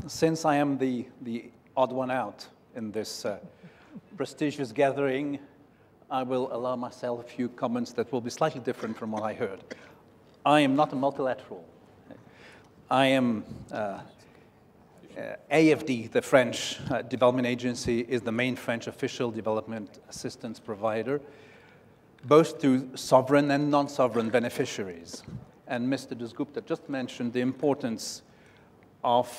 Since I am the odd one out in this prestigious gathering, I will allow myself a few comments that will be slightly different from what I heard. I am not a multilateral. I am AFD, the French development agency, is the main French official development assistance provider, both to sovereign and non-sovereign beneficiaries. And Mr. Dasgupta just mentioned the importance of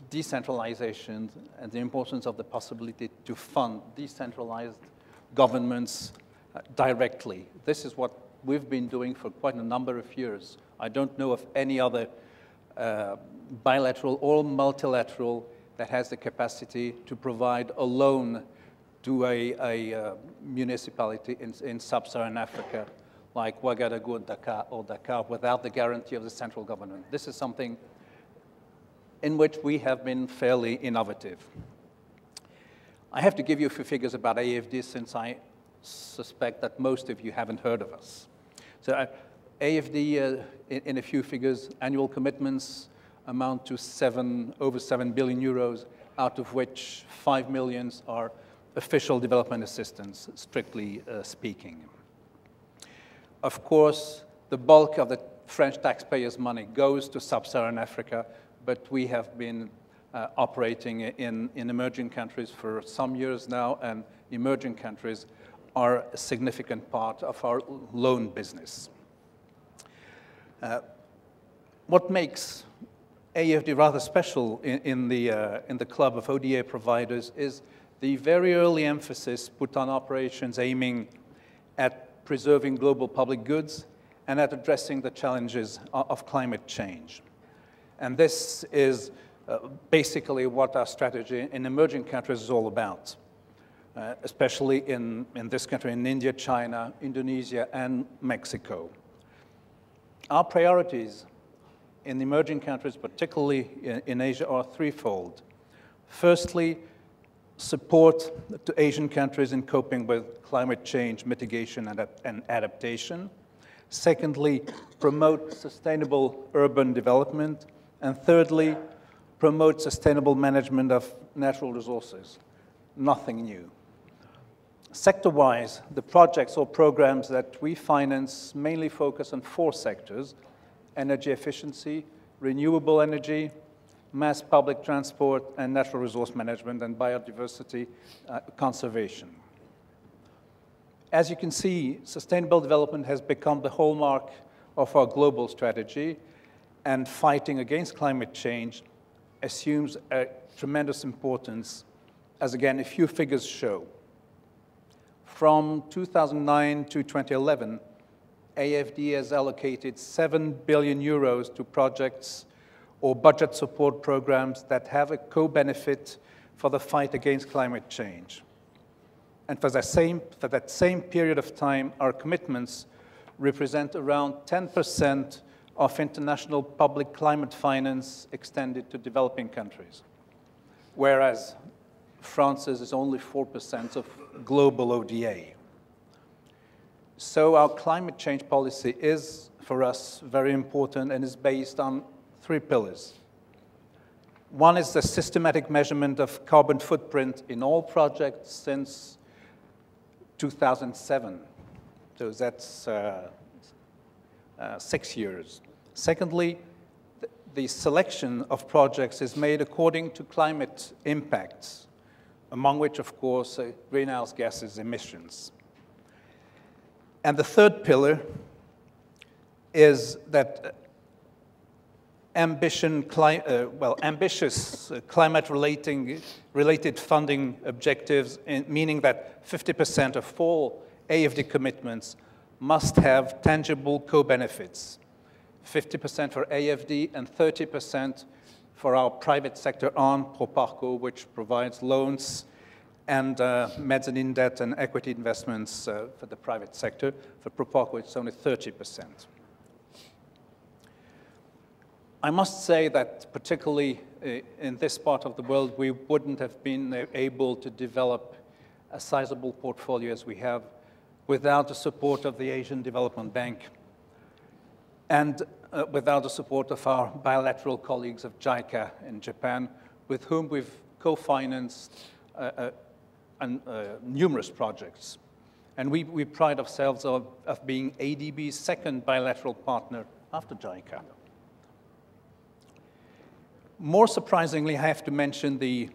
decentralization and the importance of the possibility to fund decentralized governments directly. This is what we've been doing for quite a number of years. I don't know of any other bilateral or multilateral that has the capacity to provide a loan to a municipality in sub-Saharan Africa, like Ouagadougou or Dakar, without the guarantee of the central government. This is something in which we have been fairly innovative. I have to give you a few figures about AFD since I suspect that most of you haven't heard of us. So AFD, in a few figures, annual commitments amount to over 7 billion euros, out of which 5 million are official development assistance, strictly speaking. Of course, the bulk of the French taxpayers' money goes to sub-Saharan Africa, but we have been operating in emerging countries for some years now, and emerging countries are a significant part of our loan business. What makes AFD rather special in the club of ODA providers is the very early emphasis put on operations aiming at preserving global public goods and at addressing the challenges of climate change. And this is basically what our strategy in emerging countries is all about, especially in this country, in India, China, Indonesia, and Mexico. Our priorities in emerging countries, particularly in Asia, are threefold. Firstly, support to Asian countries in coping with climate change mitigation and adaptation. Secondly, promote sustainable urban development. And thirdly, promote sustainable management of natural resources. Nothing new. Sector-wise, the projects or programs that we finance mainly focus on 4 sectors: energy efficiency, renewable energy, mass public transport, and natural resource management and biodiversity conservation. As you can see, sustainable development has become the hallmark of our global strategy, and fighting against climate change assumes a tremendous importance, as again, a few figures show. From 2009 to 2011, AFD has allocated 7 billion euros to projects or budget support programs that have a co-benefit for the fight against climate change. And for that same period of time, our commitments represent around 10% of international public climate finance extended to developing countries, whereas France's is only 4% of global ODA. So our climate change policy is, for us, very important and is based on 3 pillars. One is the systematic measurement of carbon footprint in all projects since 2007. So that's 6 years. Secondly, the selection of projects is made according to climate impacts, among which, of course, greenhouse gases emissions. And the third pillar is that ambitious climate-related funding objectives, meaning that 50% of all AFD commitments must have tangible co-benefits. 50% for AFD and 30% for our private sector arm, Proparco, which provides loans and mezzanine debt and equity investments for the private sector. For Proparco, it's only 30%. I must say that particularly in this part of the world, we wouldn't have been able to develop a sizable portfolio as we have without the support of the Asian Development Bank. And without the support of our bilateral colleagues of JICA in Japan, with whom we've co-financed numerous projects. And we pride ourselves of being ADB's second bilateral partner after JICA. More surprisingly, I have to mention the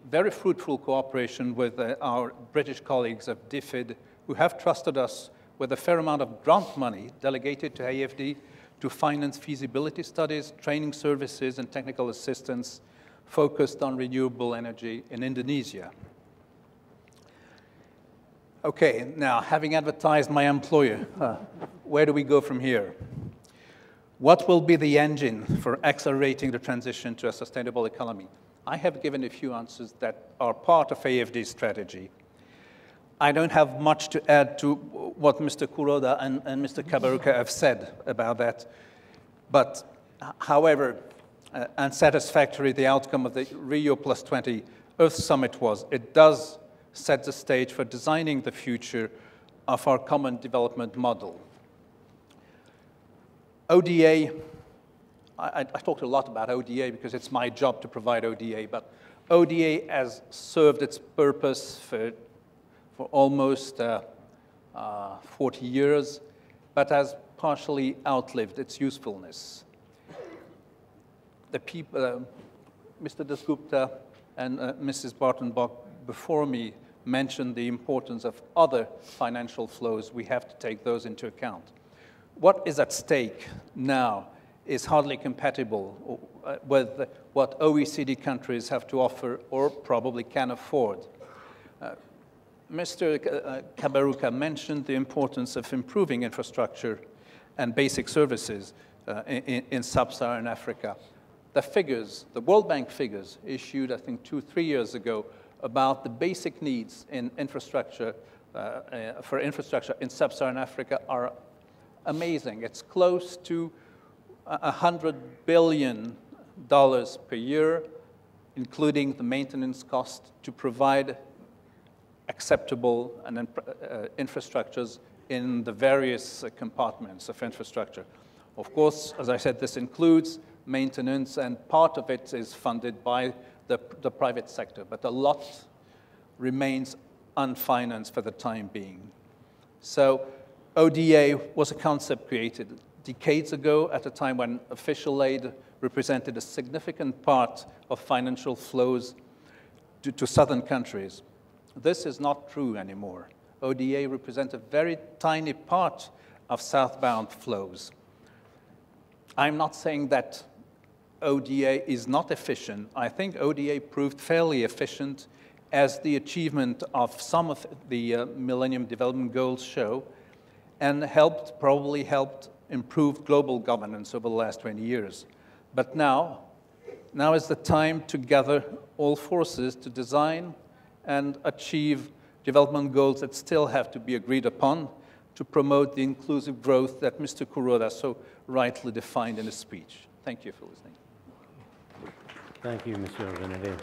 very fruitful cooperation with our British colleagues of DFID, who have trusted us with a fair amount of grant money delegated to AFD to finance feasibility studies, training services, and technical assistance focused on renewable energy in Indonesia. Okay, now, having advertised my employer, where do we go from here? What will be the engine for accelerating the transition to a sustainable economy? I have given a few answers that are part of AFD's strategy. I don't have much to add to what Mr. Kuroda and Mr. Kabaruka have said about that. But, however unsatisfactory the outcome of the Rio +20 Earth Summit was, it does set the stage for designing the future of our common development model. ODA, I talked a lot about ODA because it's my job to provide ODA, but ODA has served its purpose for almost 40 years, but has partially outlived its usefulness. The people, Mr. Dasgupta and Mrs. Barton-Bach before me mentioned the importance of other financial flows. We have to take those into account. What is at stake now is hardly compatible with what OECD countries have to offer or probably can afford. Mr. Kabaruka mentioned the importance of improving infrastructure and basic services in sub-Saharan Africa. The figures, the World Bank figures issued, I think, 2-3 years ago about the basic needs in infrastructure, for infrastructure in sub-Saharan Africa are amazing. It's close to $100 billion per year, including the maintenance cost to provide acceptable infrastructures in the various compartments of infrastructure. Of course, as I said, this includes maintenance, and part of it is funded by the private sector, but a lot remains unfinanced for the time being. So ODA was a concept created decades ago at a time when official aid represented a significant part of financial flows to southern countries. This is not true anymore. ODA represents a very tiny part of southbound flows. I'm not saying that ODA is not efficient. I think ODA proved fairly efficient, as the achievement of some of the Millennium Development Goals show, and probably helped improve global governance over the last 20 years. But now is the time to gather all forces to design and achieve development goals that still have to be agreed upon to promote the inclusive growth that Mr. Kuroda so rightly defined in his speech. Thank you for listening. Thank you, Mr. Genevey.